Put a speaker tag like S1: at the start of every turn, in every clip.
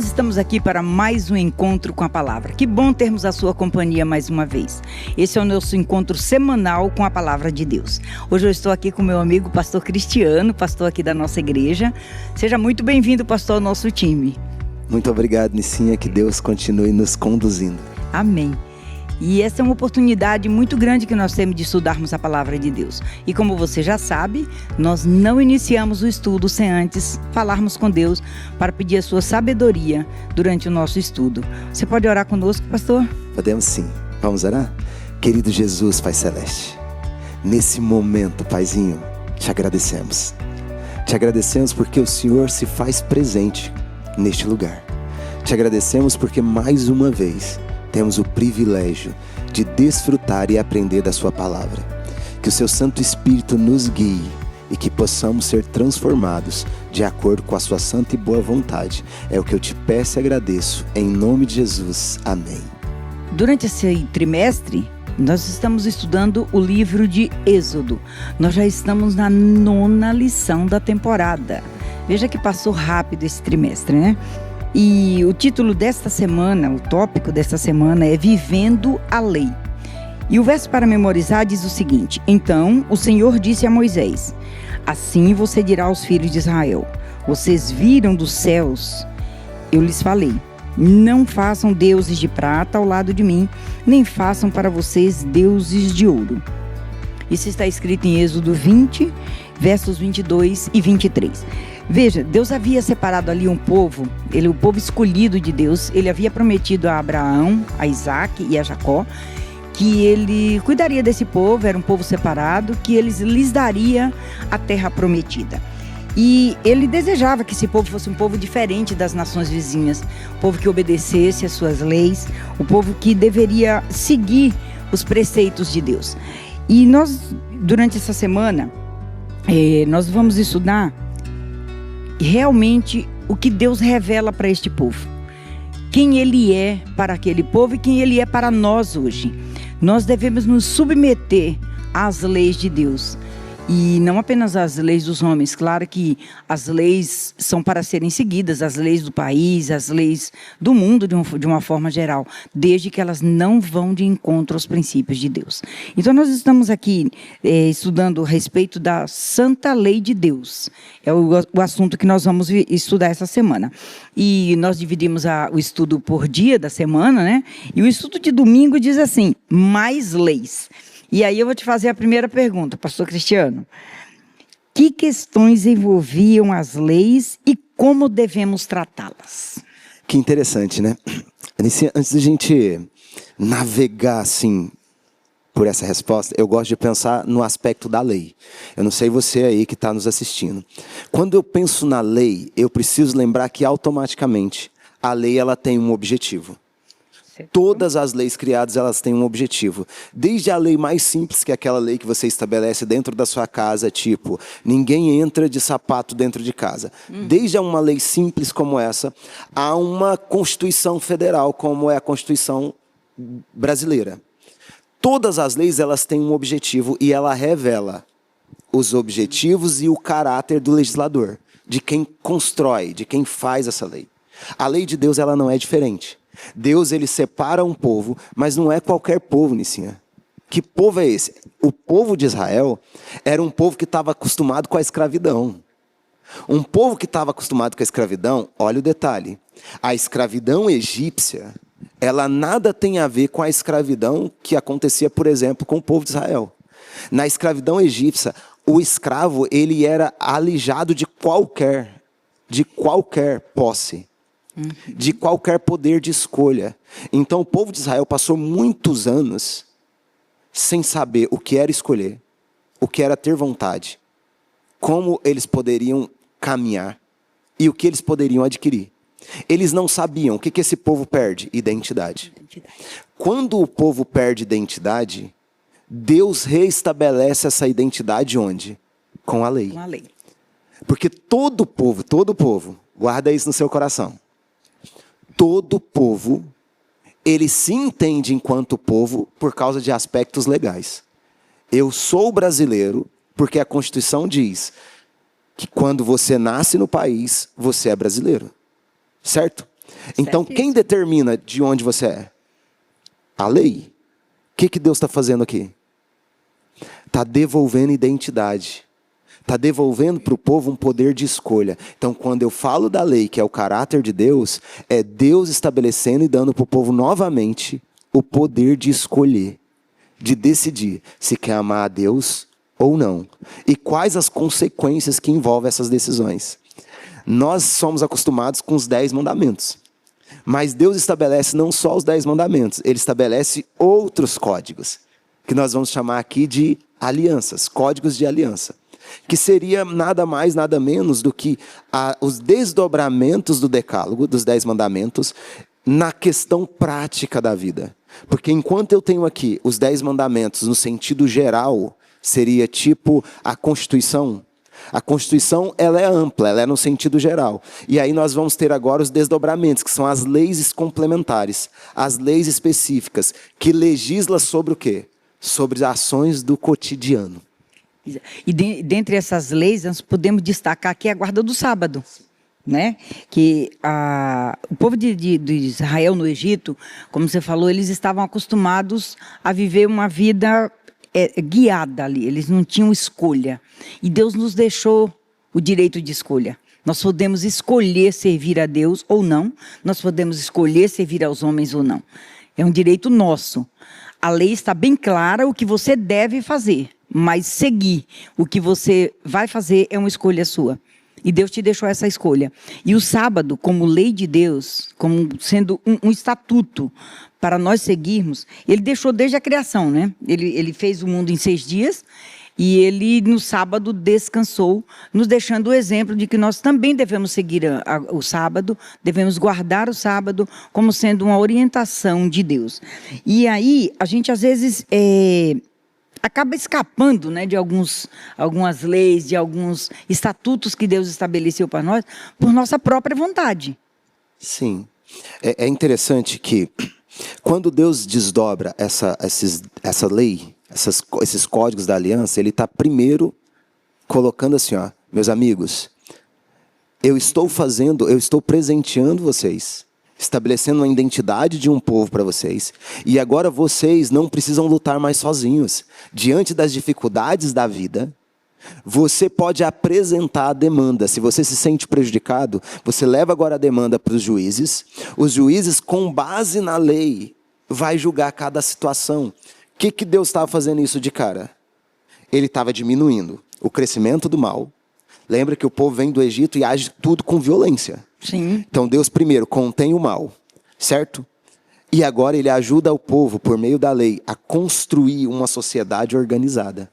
S1: nós estamos aqui para mais um encontro com a palavra. Que bom termos a sua companhia mais uma vez. Esse é o nosso encontro semanal com a palavra de Deus. Hoje eu estou aqui com meu amigo pastor Cristiano, pastor aqui da nossa igreja. Seja muito bem-vindo, pastor, ao nosso time.
S2: Muito obrigado, Nicinha, que Deus continue nos conduzindo.
S1: Amém. E essa é uma oportunidade muito grande que nós temos de estudarmos a palavra de Deus. E como você já sabe, nós não iniciamos o estudo sem antes falarmos com Deus para pedir a sua sabedoria durante o nosso estudo. Você pode orar conosco, pastor?
S2: Podemos sim. Vamos orar? Querido Jesus, Pai Celeste, nesse momento, Paizinho, te agradecemos. Te agradecemos porque o Senhor se faz presente neste lugar. Te agradecemos porque mais uma vez temos o privilégio de desfrutar e aprender da sua palavra. Que o seu Santo Espírito nos guie e que possamos ser transformados de acordo com a sua santa e boa vontade. É o que eu te peço e agradeço. Em nome de Jesus. Amém.
S1: Durante esse trimestre, nós estamos estudando o livro de Êxodo. Nós já estamos na 9ª lição da temporada. Veja que passou rápido esse trimestre, né? E o título desta semana, o tópico desta semana é Vivendo a Lei. E o verso para memorizar diz o seguinte: Então o Senhor disse a Moisés: Assim você dirá aos filhos de Israel: Vocês viram dos céus, eu lhes falei, não façam deuses de prata ao lado de mim, nem façam para vocês deuses de ouro. Isso está escrito em Êxodo 20, versos 22 e 23. Veja, Deus havia separado ali um povo, o povo escolhido de Deus. Ele havia prometido a Abraão, a Isaac e a Jacó que ele cuidaria desse povo, era um povo separado, que lhes daria a terra prometida. E ele desejava que esse povo fosse um povo diferente das nações vizinhas, um povo que obedecesse às suas leis, o povo que deveria seguir os preceitos de Deus. E nós, durante essa semana, nós vamos estudar realmente o que Deus revela para este povo. Quem Ele é para aquele povo e quem Ele é para nós hoje. Nós devemos nos submeter às leis de Deus. E não apenas as leis dos homens, claro que as leis são para serem seguidas, as leis do país, as leis do mundo de uma forma geral, desde que elas não vão de encontro aos princípios de Deus. Então nós estamos aqui estudando a respeito da Santa Lei de Deus, é o assunto que nós vamos estudar essa semana. E nós dividimos o estudo por dia da semana, né? E o estudo de domingo diz assim, mais leis. E aí eu vou te fazer a primeira pergunta, pastor Cristiano. Que questões envolviam as leis e como devemos tratá-las?
S2: Que interessante, né? Antes de a gente navegar assim por essa resposta, eu gosto de pensar no aspecto da lei. Eu não sei você aí que está nos assistindo. Quando eu penso na lei, eu preciso lembrar que automaticamente a lei ela tem um objetivo. Todas as leis criadas, elas têm um objetivo. Desde a lei mais simples, que é aquela lei que você estabelece dentro da sua casa, tipo, ninguém entra de sapato dentro de casa. Desde uma lei simples como essa, há uma Constituição Federal, como é a Constituição brasileira. Todas as leis, elas têm um objetivo e ela revela os objetivos e o caráter do legislador, de quem constrói, de quem faz essa lei. A lei de Deus, ela não é diferente. Deus, ele separa um povo, mas não é qualquer povo, Nicinha. Que povo é esse? O povo de Israel era um povo que estava acostumado com a escravidão. Um povo que estava acostumado com a escravidão, olha o detalhe. A escravidão egípcia, ela nada tem a ver com a escravidão que acontecia, por exemplo, com o povo de Israel. Na escravidão egípcia, o escravo, ele era alijado de qualquer posse. De qualquer poder de escolha. Então o povo de Israel passou muitos anos sem saber o que era escolher, o que era ter vontade, como eles poderiam caminhar e o que eles poderiam adquirir. Eles não sabiam o que esse povo perde? Identidade. Quando o povo perde identidade, Deus reestabelece essa identidade onde? Com a lei.
S1: Com a lei.
S2: Porque todo povo, guarda isso no seu coração. Todo povo, ele se entende enquanto povo por causa de aspectos legais. Eu sou brasileiro porque a Constituição diz que quando você nasce no país, você é brasileiro. Certo? Então, quem determina de onde você é? A lei. O que Deus está fazendo aqui? Está devolvendo identidade. Está devolvendo para o povo um poder de escolha. Então, quando eu falo da lei, que é o caráter de Deus, é Deus estabelecendo e dando para o povo novamente o poder de escolher, de decidir se quer amar a Deus ou não. E quais as consequências que envolvem essas decisões. Nós somos acostumados com os 10 mandamentos. Mas Deus estabelece não só os 10 mandamentos, Ele estabelece outros códigos, que nós vamos chamar aqui de alianças, códigos de aliança. Que seria nada mais, nada menos do que os desdobramentos do decálogo, dos 10 mandamentos, na questão prática da vida. Porque enquanto eu tenho aqui os 10 mandamentos no sentido geral, seria tipo a Constituição. A Constituição, ela é ampla, ela é no sentido geral. E aí nós vamos ter agora os desdobramentos, que são as leis complementares, as leis específicas, que legislam sobre o quê? Sobre as ações do cotidiano.
S1: E dentre essas leis, nós podemos destacar aqui a guarda do sábado, né? Que o povo de Israel no Egito, como você falou, eles estavam acostumados a viver uma vida guiada ali, eles não tinham escolha. E Deus nos deixou o direito de escolha. Nós podemos escolher servir a Deus ou não, nós podemos escolher servir aos homens ou não. É um direito nosso. A lei está bem clara o que você deve fazer, mas seguir o que você vai fazer é uma escolha sua. E Deus te deixou essa escolha. E o sábado, como lei de Deus, como sendo um estatuto para nós seguirmos, Ele deixou desde a criação, né? Ele fez o mundo em 6 dias e Ele, no sábado, descansou, nos deixando o exemplo de que nós também devemos seguir o sábado, devemos guardar o sábado como sendo uma orientação de Deus. E aí, a gente às vezes acaba escapando, né, de algumas leis, de alguns estatutos que Deus estabeleceu para nós, por nossa própria vontade.
S2: Sim. É interessante que, quando Deus desdobra essa lei, esses códigos da aliança, Ele está primeiro colocando assim, ó, meus amigos, eu estou presenteando vocês, estabelecendo uma identidade de um povo para vocês. E agora vocês não precisam lutar mais sozinhos. Diante das dificuldades da vida, você pode apresentar a demanda. Se você se sente prejudicado, você leva agora a demanda para os juízes. Os juízes, com base na lei, vai julgar cada situação. O que Deus estava fazendo isso de cara? Ele estava diminuindo o crescimento do mal. Lembra que o povo vem do Egito e age tudo com violência.
S1: Sim.
S2: Então Deus primeiro contém o mal, certo? E agora Ele ajuda o povo, por meio da lei, a construir uma sociedade organizada.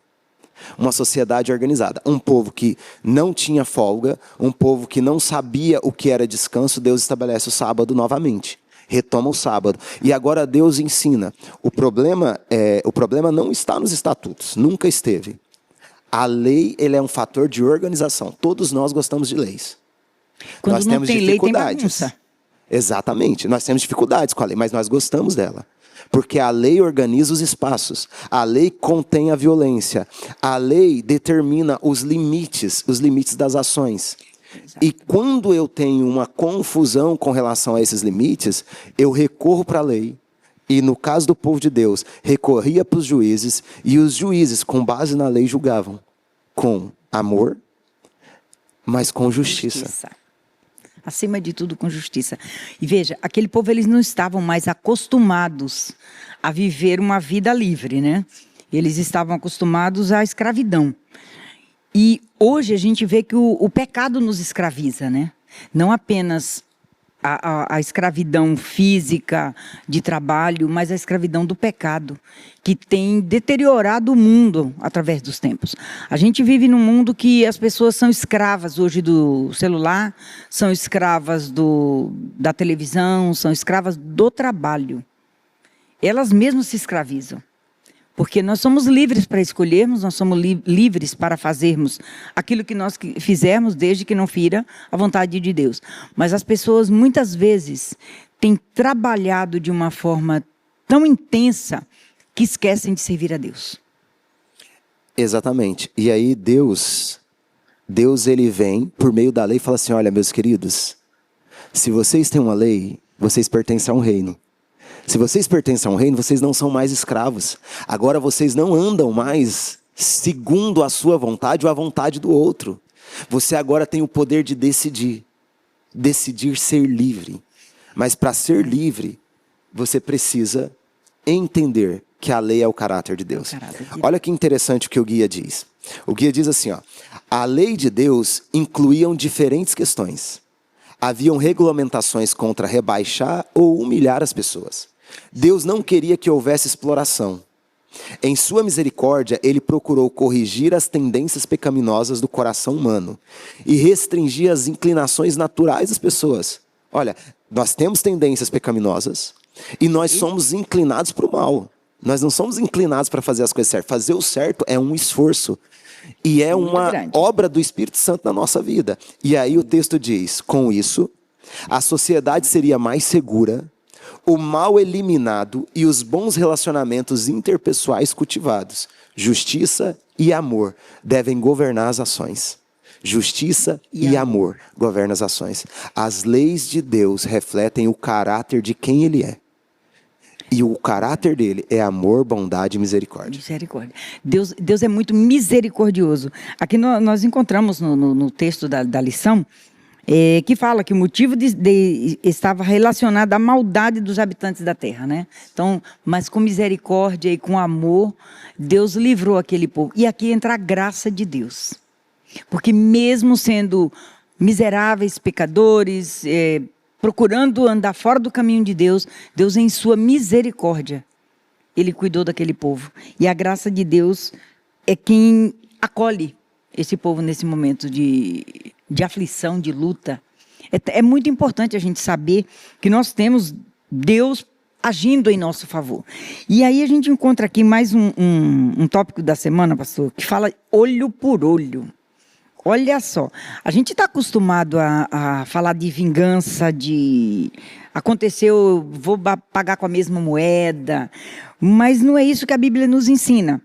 S2: Uma sociedade organizada. Um povo que não tinha folga, um povo que não sabia o que era descanso, Deus estabelece o sábado novamente. Retoma o sábado. E agora Deus ensina. O problema não está nos estatutos, nunca esteve. A lei, ele é um fator de organização. Todos nós gostamos de leis.
S1: Quando
S2: nós
S1: não
S2: temos
S1: tem
S2: dificuldades.
S1: lei, tem bagunça.
S2: Exatamente. Nós temos dificuldades com a lei, mas nós gostamos dela. Porque a lei organiza os espaços. A lei contém a violência. A lei determina os limites das ações. Exato. E quando eu tenho uma confusão com relação a esses limites, eu recorro para a lei. E no caso do povo de Deus, recorria para os juízes, e os juízes, com base na lei, julgavam com amor, mas com justiça.
S1: Acima de tudo, com justiça. E veja, aquele povo, eles não estavam mais acostumados a viver uma vida livre, né? Eles estavam acostumados à escravidão. E hoje a gente vê que o pecado nos escraviza, né? Não apenas a escravidão física de trabalho, mas a escravidão do pecado, que tem deteriorado o mundo através dos tempos. A gente vive num mundo que as pessoas são escravas hoje do celular, são escravas da televisão, são escravas do trabalho. Elas mesmas se escravizam. Porque nós somos livres para escolhermos, nós somos livres para fazermos aquilo que nós fizermos, desde que não fira a vontade de Deus. Mas as pessoas, muitas vezes, têm trabalhado de uma forma tão intensa que esquecem de servir a Deus.
S2: Exatamente. E aí Deus ele vem, por meio da lei, e fala assim, olha, meus queridos, Se vocês têm uma lei, vocês pertencem a um reino. Se vocês pertencem a um reino, vocês não são mais escravos. Agora vocês não andam mais segundo a sua vontade ou a vontade do outro. Você agora tem o poder de decidir. Decidir ser livre. Mas para ser livre, você precisa entender que a lei é o caráter de Deus. Olha que interessante o que o guia diz. O guia diz assim, ó, a lei de Deus incluíam diferentes questões. Haviam regulamentações contra rebaixar ou humilhar as pessoas. Deus não queria que houvesse exploração. Em sua misericórdia, ele procurou corrigir as tendências pecaminosas do coração humano e restringir as inclinações naturais das pessoas. Olha, nós temos tendências pecaminosas e nós somos inclinados para o mal. Nós não somos inclinados para fazer as coisas certas. Fazer o certo é um esforço e é uma obra do Espírito Santo na nossa vida. E aí o texto diz, com isso, a sociedade seria mais segura, o mal eliminado e os bons relacionamentos interpessoais cultivados. Justiça e amor devem governar as ações. Justiça e amor governam as ações. As leis de Deus refletem o caráter de quem Ele é. E o caráter dele é amor, bondade e misericórdia.
S1: Misericórdia. Deus é muito misericordioso. Aqui nós encontramos no texto da lição, que fala que o motivo estava relacionado à maldade dos habitantes da terra, né? Então, mas com misericórdia e com amor, Deus livrou aquele povo. E aqui entra a graça de Deus. Porque mesmo sendo miseráveis, pecadores, procurando andar fora do caminho de Deus, Deus em sua misericórdia, Ele cuidou daquele povo. E a graça de Deus é quem acolhe esse povo nesse momento de aflição, de luta. É muito importante a gente saber que nós temos Deus agindo em nosso favor. E aí a gente encontra aqui mais um tópico da semana, pastor, que fala olho por olho. Olha só, a gente está acostumado a falar de vingança, de aconteceu, vou pagar com a mesma moeda, mas não é isso que a Bíblia nos ensina.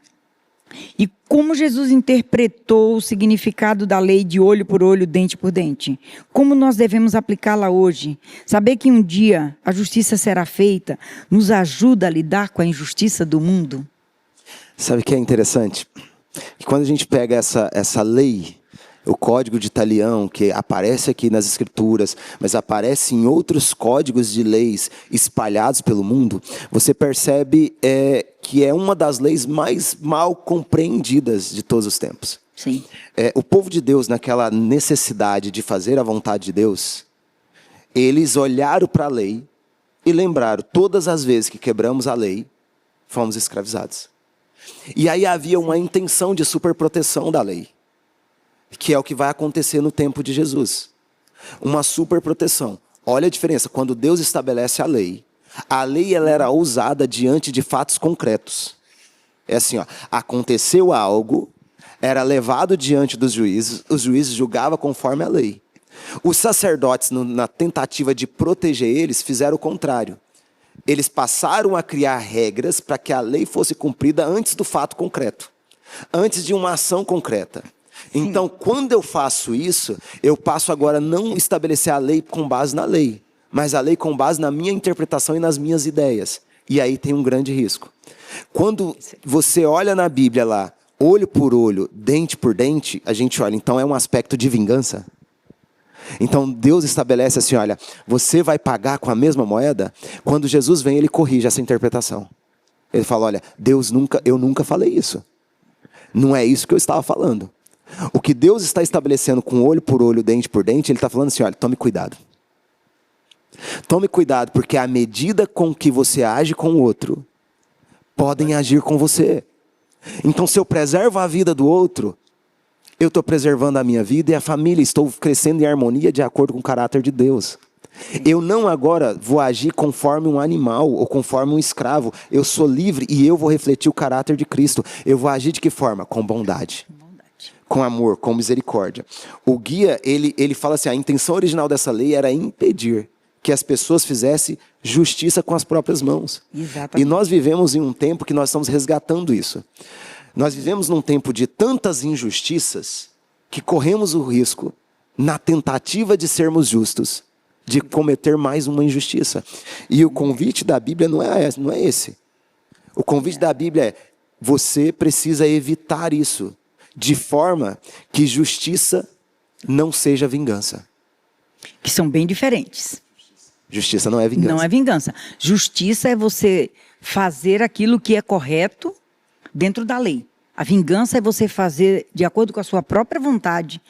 S1: E como Jesus interpretou o significado da lei de olho por olho, dente por dente? Como nós devemos aplicá-la hoje? Saber que um dia a justiça será feita nos ajuda a lidar com a injustiça do mundo?
S2: Sabe o que é interessante? Que quando a gente pega essa lei, o código de Italião, que aparece aqui nas escrituras, mas aparece em outros códigos de leis espalhados pelo mundo, você percebe que é uma das leis mais mal compreendidas de todos os tempos.
S1: Sim.
S2: O povo de Deus, naquela necessidade de fazer a vontade de Deus, eles olharam para a lei e lembraram, todas as vezes que quebramos a lei, fomos escravizados. E aí havia uma intenção de superproteção da lei, que é o que vai acontecer no tempo de Jesus. Uma superproteção. Olha a diferença, quando Deus estabelece a lei ela era usada diante de fatos concretos. É assim, ó, aconteceu algo, era levado diante dos juízes, os juízes julgavam conforme a lei. Os sacerdotes, na tentativa de proteger eles, fizeram o contrário. Eles passaram a criar regras para que a lei fosse cumprida antes do fato concreto, antes de uma ação concreta. Então, quando eu faço isso, eu passo agora a não estabelecer a lei com base na lei, mas a lei com base na minha interpretação e nas minhas ideias. E aí tem um grande risco. Quando você olha na Bíblia lá, olho por olho, dente por dente, a gente olha, então é um aspecto de vingança. Então Deus estabelece assim, olha, você vai pagar com a mesma moeda? Quando Jesus vem, ele corrige essa interpretação. Ele fala, olha, eu nunca falei isso. Não é isso que eu estava falando. O que Deus está estabelecendo com olho por olho, dente por dente, Ele está falando assim, olha, tome cuidado. Tome cuidado, porque à medida com que você age com o outro, podem agir com você. Então, se eu preservo a vida do outro, eu estou preservando a minha vida e a família, estou crescendo em harmonia de acordo com o caráter de Deus. Eu não agora vou agir conforme um animal ou conforme um escravo. Eu sou livre e eu vou refletir o caráter de Cristo. Eu vou agir de que forma? Com bondade. Com amor, com misericórdia. O guia, ele fala assim, a intenção original dessa lei era impedir que as pessoas fizessem justiça com as próprias mãos. Exatamente. E nós vivemos em um tempo que nós estamos resgatando isso. Nós vivemos num tempo de tantas injustiças que corremos o risco, na tentativa de sermos justos, de cometer mais uma injustiça. E o convite da Bíblia não é esse. O convite da Bíblia é: você precisa evitar isso, de forma que justiça não seja vingança.
S1: Que são bem diferentes.
S2: Justiça não é vingança.
S1: Não é vingança. Justiça é você fazer aquilo que é correto dentro da lei. A vingança é você fazer de acordo com a sua própria vontade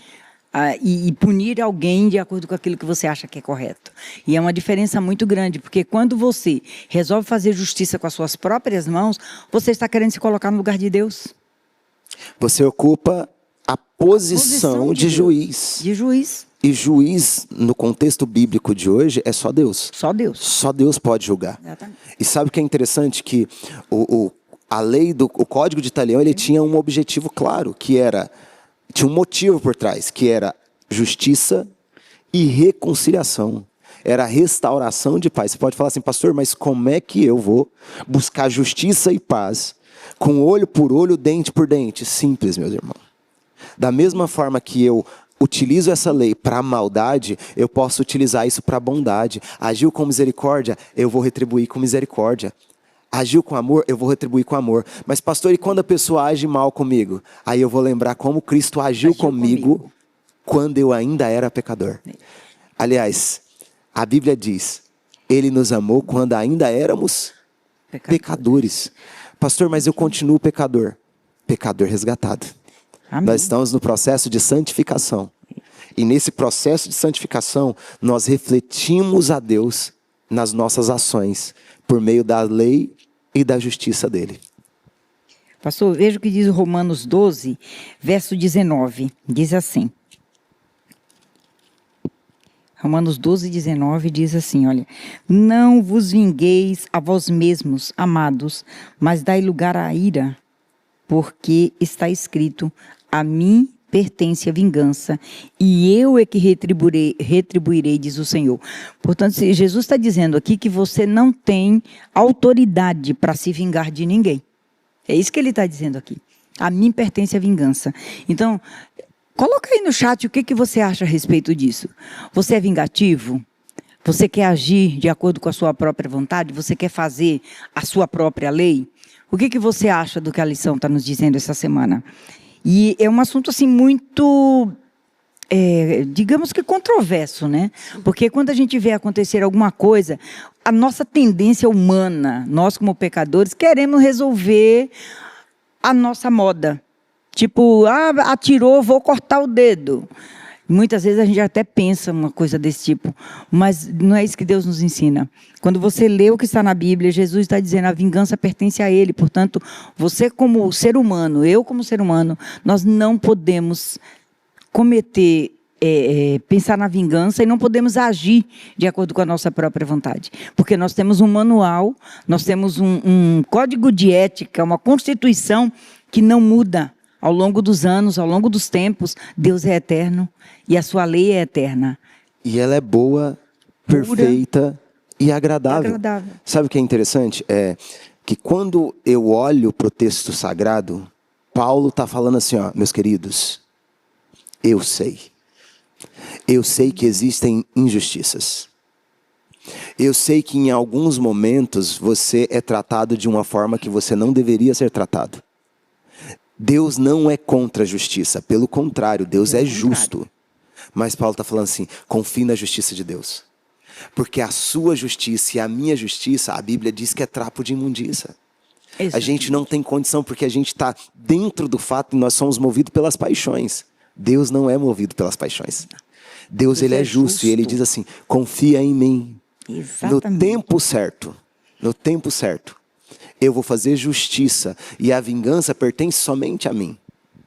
S1: e punir alguém de acordo com aquilo que você acha que é correto. E é uma diferença muito grande, porque quando você resolve fazer justiça com as suas próprias mãos, você está querendo se colocar no lugar de Deus.
S2: Você ocupa a posição de juiz.
S1: De juiz.
S2: E juiz, no contexto bíblico de hoje, é só Deus.
S1: Só Deus.
S2: Só Deus pode julgar.
S1: Exatamente.
S2: E sabe o que é interessante? Que a lei o Código de Italião, ele tinha um objetivo claro, que era, tinha um motivo por trás, que era justiça e reconciliação. Era a restauração de paz. Você pode falar assim: pastor, mas como é que eu vou buscar justiça e paz com olho por olho, dente por dente? Simples, meus irmãos. Da mesma forma que eu utilizo essa lei para a maldade, eu posso utilizar isso para a bondade. Agiu com misericórdia, eu vou retribuir com misericórdia. Agiu com amor, eu vou retribuir com amor. Mas pastor, e quando a pessoa age mal comigo? Aí eu vou lembrar como Cristo agiu comigo quando eu ainda era pecador. Aliás, a Bíblia diz: Ele nos amou quando ainda éramos pecadores. Pastor, mas eu continuo pecador. Pecador resgatado.
S1: Amém.
S2: Nós estamos no processo de santificação. E nesse processo de santificação, nós refletimos a Deus nas nossas ações, por meio da lei e da justiça dele.
S1: Pastor, veja o que diz Romanos 12, verso 19. Diz assim. Romanos 12, 19 diz assim, olha: não vos vingueis a vós mesmos, amados, mas dai lugar à ira, porque está escrito: a mim pertence a vingança, e eu é que retribuirei, diz o Senhor. Portanto, Jesus está dizendo aqui que você não tem autoridade para se vingar de ninguém. É isso que ele está dizendo aqui. A mim pertence a vingança. Então, coloca aí no chat o que você acha a respeito disso. Você é vingativo? Você quer agir de acordo com a sua própria vontade? Você quer fazer a sua própria lei? O que você acha do que a lição está nos dizendo essa semana? E é um assunto assim muito, digamos que controverso, né? Porque quando a gente vê acontecer alguma coisa, a nossa tendência humana, nós como pecadores, queremos resolver a nossa moda. Tipo, atirou, vou cortar o dedo. Muitas vezes a gente até pensa uma coisa desse tipo, mas não é isso que Deus nos ensina. Quando você lê o que está na Bíblia, Jesus está dizendo: a vingança pertence a Ele. Portanto, você como ser humano, eu como ser humano, nós não podemos cometer, pensar na vingança e não podemos agir de acordo com a nossa própria vontade. Porque nós temos um manual, nós temos um código de ética, uma constituição que não muda. Ao longo dos anos, ao longo dos tempos, Deus é eterno e a sua lei é eterna.
S2: E ela é boa, perfeita e agradável. Sabe o que é interessante? É que quando eu olho para o texto sagrado, Paulo está falando assim, ó, meus queridos, eu sei que existem injustiças. Eu sei que em alguns momentos você é tratado de uma forma que você não deveria ser tratado. Deus não é contra a justiça, pelo contrário, Deus é justo. Mas Paulo está falando assim: confie na justiça de Deus. Porque a sua justiça e a minha justiça, a Bíblia diz que é trapo de imundícia. A gente não tem condição, porque a gente está dentro do fato que nós somos movidos pelas paixões. Deus não é movido pelas paixões. Deus ele é justo e ele diz assim: confia em mim.
S1: Exatamente.
S2: No tempo certo. Eu vou fazer justiça e a vingança pertence somente a mim.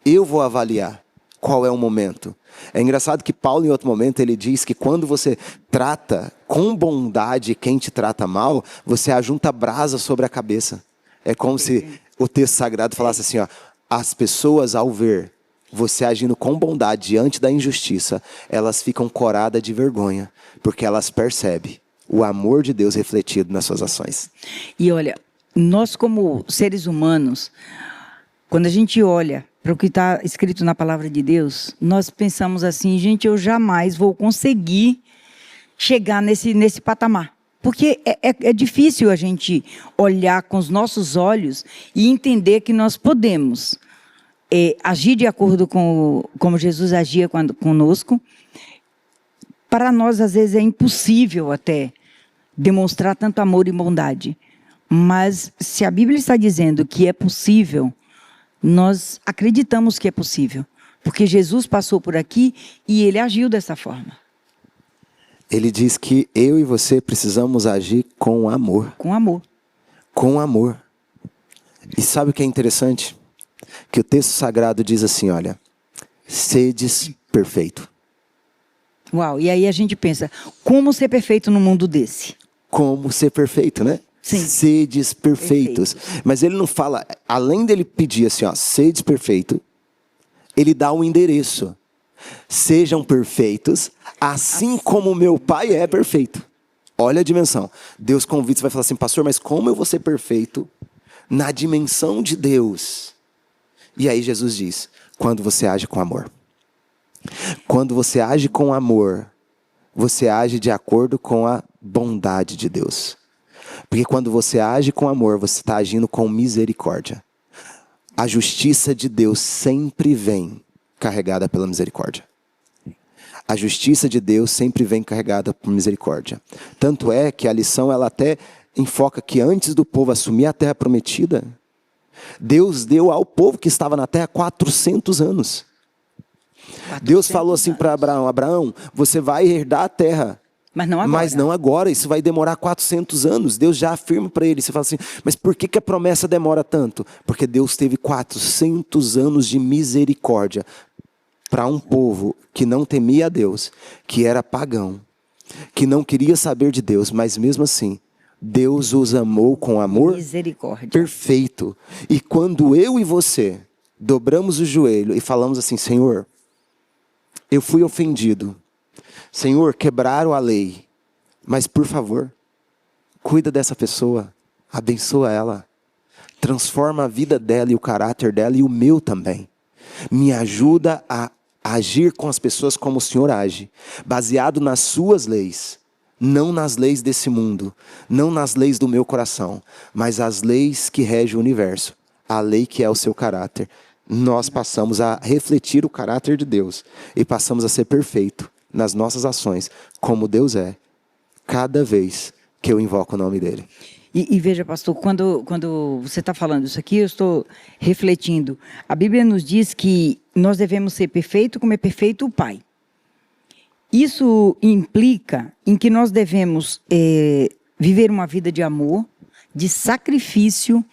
S2: Eu vou avaliar qual é o momento. É engraçado que Paulo, em outro momento, ele diz que quando você trata com bondade quem te trata mal, você ajunta brasa sobre a cabeça. É como se o texto sagrado falasse assim, ó: as pessoas, ao ver você agindo com bondade diante da injustiça, elas ficam coradas de vergonha, porque elas percebem o amor de Deus refletido nas suas ações.
S1: E olha, nós como seres humanos, quando a gente olha para o que está escrito na palavra de Deus, nós pensamos assim: gente, eu jamais vou conseguir chegar nesse patamar. Porque é difícil a gente olhar com os nossos olhos e entender que nós podemos agir de acordo com como Jesus agia conosco. Para nós, às vezes, é impossível até demonstrar tanto amor e bondade. Mas se a Bíblia está dizendo que é possível, nós acreditamos que é possível. Porque Jesus passou por aqui e ele agiu dessa forma.
S2: Ele diz que eu e você precisamos agir com amor.
S1: Com amor.
S2: Com amor. E sabe o que é interessante? Que o texto sagrado diz assim, olha, sedes perfeito.
S1: Uau, e aí a gente pensa, como ser perfeito num mundo desse?
S2: Como ser perfeito, né?
S1: Sim.
S2: Sedes perfeitos. Mas ele não fala, além dele pedir assim, ó, sedes perfeito, ele dá um endereço. Sejam perfeitos, assim como meu Pai é perfeito. Olha a dimensão. Deus convida, você vai falar assim, pastor, mas como eu vou ser perfeito na dimensão de Deus? E aí Jesus diz, quando você age com amor. Quando você age com amor, você age de acordo com a bondade de Deus. Porque quando você age com amor, você está agindo com misericórdia. A justiça de Deus sempre vem carregada pela misericórdia. A justiça de Deus sempre vem carregada por misericórdia. Tanto é que a lição ela até enfoca que antes do povo assumir a terra prometida, Deus deu ao povo que estava na terra 400 anos. Deus falou assim para Abraão, Abraão, você vai herdar a terra.
S1: Mas não agora.
S2: Mas não agora, isso vai demorar 400 anos. Deus já afirma para ele, você fala assim, mas por que a promessa demora tanto? Porque Deus teve 400 anos de misericórdia para um povo que não temia a Deus, que era pagão, que não queria saber de Deus, mas mesmo assim, Deus os amou com amor perfeito. E quando eu e você dobramos o joelho e falamos assim, Senhor, eu fui ofendido. Senhor, quebraram a lei, mas por favor, cuida dessa pessoa, abençoa ela, transforma a vida dela e o caráter dela e o meu também. Me ajuda a agir com as pessoas como o Senhor age, baseado nas suas leis, não nas leis desse mundo, não nas leis do meu coração, mas as leis que regem o universo, a lei que é o seu caráter. Nós passamos a refletir o caráter de Deus e passamos a ser perfeito nas nossas ações, como Deus é, cada vez que eu invoco o nome dele.
S1: E veja, pastor, quando você está falando isso aqui, eu estou refletindo. A Bíblia nos diz que nós devemos ser perfeitos como é perfeito o Pai. Isso implica em que nós devemos viver uma vida de amor, de sacrifício,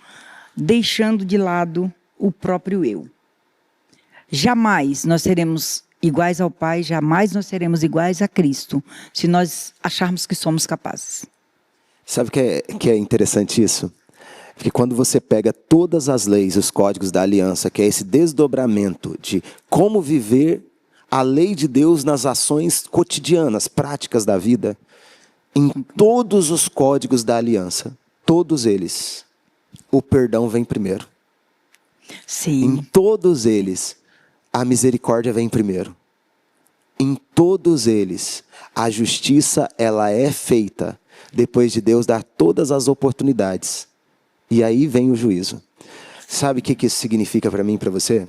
S1: deixando de lado o próprio eu. Jamais nós seremos iguais ao Pai, jamais nós seremos iguais a Cristo, se nós acharmos que somos capazes.
S2: Sabe que é interessante isso? Porque quando você pega todas as leis, os códigos da aliança, que é esse desdobramento de como viver a lei de Deus nas ações cotidianas, práticas da vida, em todos os códigos da aliança, todos eles, o perdão vem primeiro.
S1: Sim.
S2: Em todos eles, a misericórdia vem primeiro. Em todos eles, a justiça ela é feita depois de Deus dar todas as oportunidades. E aí vem o juízo. Sabe o que isso significa para mim e para você?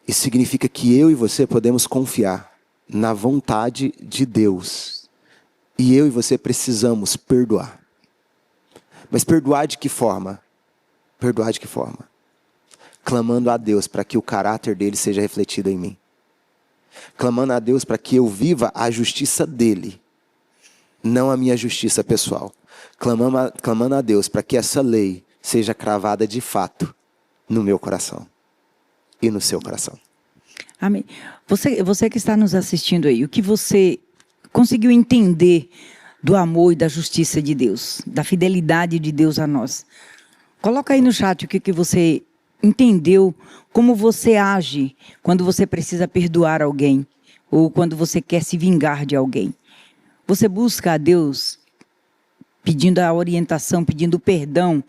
S2: Isso significa que eu e você podemos confiar na vontade de Deus. E eu e você precisamos perdoar. Mas perdoar de que forma? Perdoar de que forma? Clamando a Deus para que o caráter dele seja refletido em mim. Clamando a Deus para que eu viva a justiça dele, não a minha justiça pessoal. Clamando a Deus para que essa lei seja cravada de fato no meu coração e no seu coração.
S1: Amém. Você que está nos assistindo aí, o que você conseguiu entender do amor e da justiça de Deus, da fidelidade de Deus a nós? Coloca aí no chat o que você entendeu, como você age quando você precisa perdoar alguém ou quando você quer se vingar de alguém. Você busca a Deus pedindo a orientação, pedindo perdão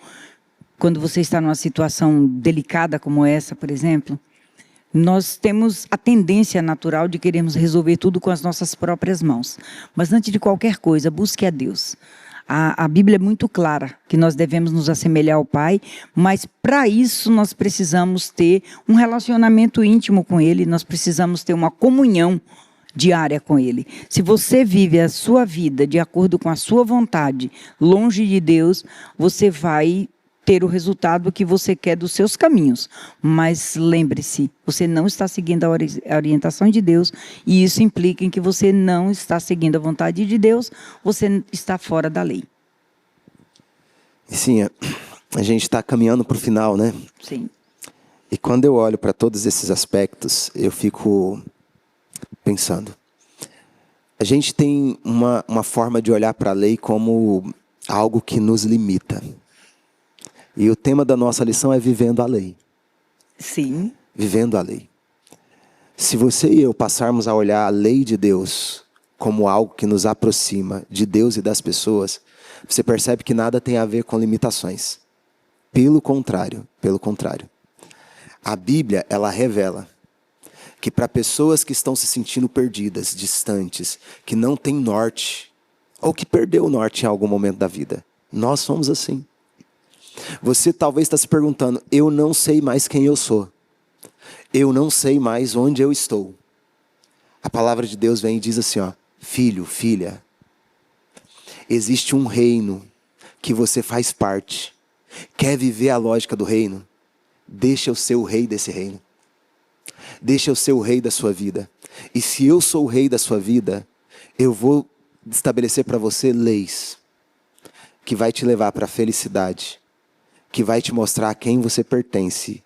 S1: quando você está numa situação delicada como essa, por exemplo? Nós temos a tendência natural de querermos resolver tudo com as nossas próprias mãos. Mas antes de qualquer coisa, busque a Deus. A Bíblia é muito clara que nós devemos nos assemelhar ao Pai, mas para isso nós precisamos ter um relacionamento íntimo com Ele, nós precisamos ter uma comunhão diária com Ele. Se você vive a sua vida de acordo com a sua vontade, longe de Deus, você vai ter o resultado que você quer dos seus caminhos. Mas lembre-se, você não está seguindo a orientação de Deus, e isso implica em que você não está seguindo a vontade de Deus, você está fora da lei.
S2: Sim, a gente está caminhando para o final, né?
S1: Sim.
S2: E quando eu olho para todos esses aspectos, eu fico pensando. A gente tem uma forma de olhar para a lei como algo que nos limita. E o tema da nossa lição é vivendo a lei.
S1: Sim.
S2: Vivendo a lei. Se você e eu passarmos a olhar a lei de Deus como algo que nos aproxima de Deus e das pessoas, você percebe que nada tem a ver com limitações. Pelo contrário. A Bíblia, ela revela que para pessoas que estão se sentindo perdidas, distantes, que não têm norte, ou que perdeu o norte em algum momento da vida, nós somos assim. Você talvez está se perguntando, eu não sei mais quem eu sou. Eu não sei mais onde eu estou. A palavra de Deus vem e diz assim, ó, filho, filha, existe um reino que você faz parte. Quer viver a lógica do reino? Deixa eu ser o rei desse reino. Deixa eu ser o rei da sua vida. E se eu sou o rei da sua vida, eu vou estabelecer para você leis que vai te levar para a felicidade, que vai te mostrar a quem você pertence,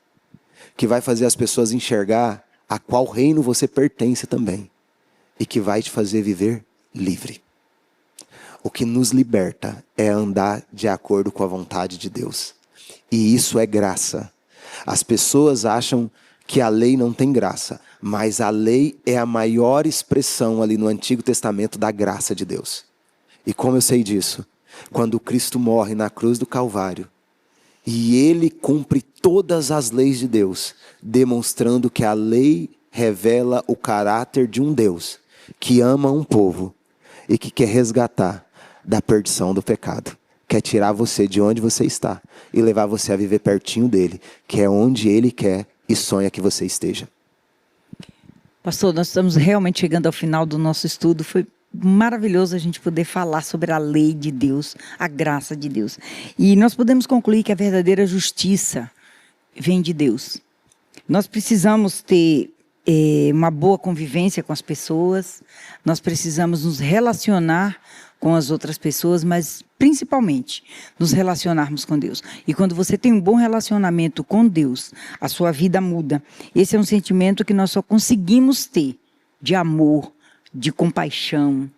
S2: que vai fazer as pessoas enxergar a qual reino você pertence também, e que vai te fazer viver livre. O que nos liberta é andar de acordo com a vontade de Deus. E isso é graça. As pessoas acham que a lei não tem graça, mas a lei é a maior expressão ali no Antigo Testamento da graça de Deus. E como eu sei disso? Quando Cristo morre na cruz do Calvário, e Ele cumpre todas as leis de Deus, demonstrando que a lei revela o caráter de um Deus que ama um povo e que quer resgatar da perdição do pecado. Quer tirar você de onde você está e levar você a viver pertinho dele, que é onde Ele quer e sonha que você esteja.
S1: Pastor, nós estamos realmente chegando ao final do nosso estudo. Foi maravilhoso a gente poder falar sobre a lei de Deus, a graça de Deus. E nós podemos concluir que a verdadeira justiça vem de Deus. Nós precisamos ter uma boa convivência com as pessoas, nós precisamos nos relacionar com as outras pessoas, mas principalmente nos relacionarmos com Deus. E quando você tem um bom relacionamento com Deus, a sua vida muda. Esse é um sentimento que nós só conseguimos ter de amor, de compaixão,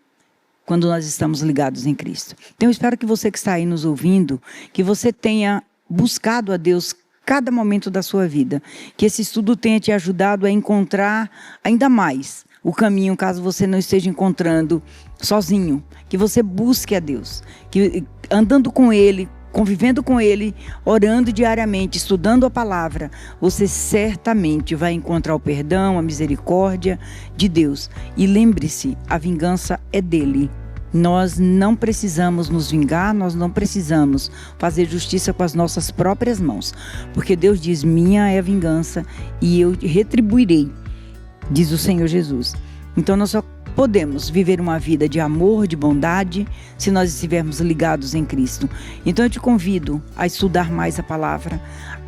S1: quando nós estamos ligados em Cristo. Então eu espero que você que está aí nos ouvindo, que você tenha buscado a Deus cada momento da sua vida, que esse estudo tenha te ajudado a encontrar ainda mais o caminho, caso você não esteja encontrando sozinho, que você busque a Deus, que andando com Ele, convivendo com Ele, orando diariamente, estudando a palavra, você certamente vai encontrar o perdão, a misericórdia de Deus. E lembre-se, a vingança é dele. Nós não precisamos nos vingar, nós não precisamos fazer justiça com as nossas próprias mãos. Porque Deus diz, minha é a vingança e eu retribuirei, diz o Senhor Jesus. Então nós só podemos viver uma vida de amor, de bondade, se nós estivermos ligados em Cristo. Então eu te convido a estudar mais a palavra,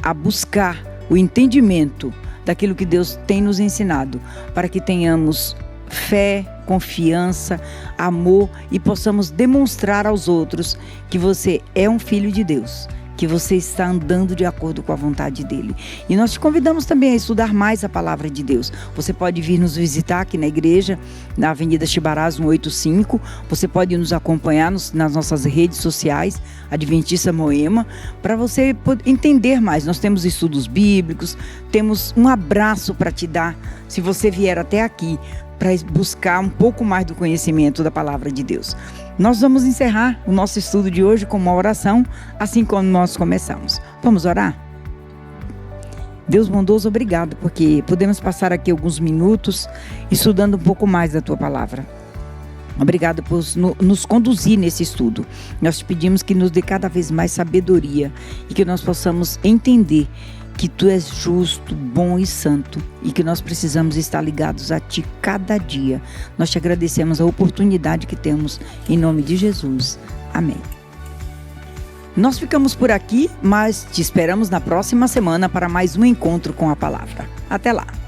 S1: a buscar o entendimento daquilo que Deus tem nos ensinado, para que tenhamos fé, confiança, amor e possamos demonstrar aos outros que você é um filho de Deus, que você está andando de acordo com a vontade dele. E nós te convidamos também a estudar mais a palavra de Deus. Você pode vir nos visitar aqui na igreja, na Avenida Chibaraz 185. Você pode nos acompanhar nas nossas redes sociais, Adventista Moema, para você entender mais. Nós temos estudos bíblicos, temos um abraço para te dar, se você vier até aqui, para buscar um pouco mais do conhecimento da palavra de Deus. Nós vamos encerrar o nosso estudo de hoje com uma oração, assim como nós começamos. Vamos orar? Deus bondoso, obrigado, porque podemos passar aqui alguns minutos estudando um pouco mais da Tua palavra. Obrigado por nos conduzir nesse estudo. Nós te pedimos que nos dê cada vez mais sabedoria e que nós possamos entender que Tu és justo, bom e santo e que nós precisamos estar ligados a Ti cada dia. Nós te agradecemos a oportunidade que temos em nome de Jesus. Amém. Nós ficamos por aqui, mas te esperamos na próxima semana para mais um encontro com a palavra. Até lá!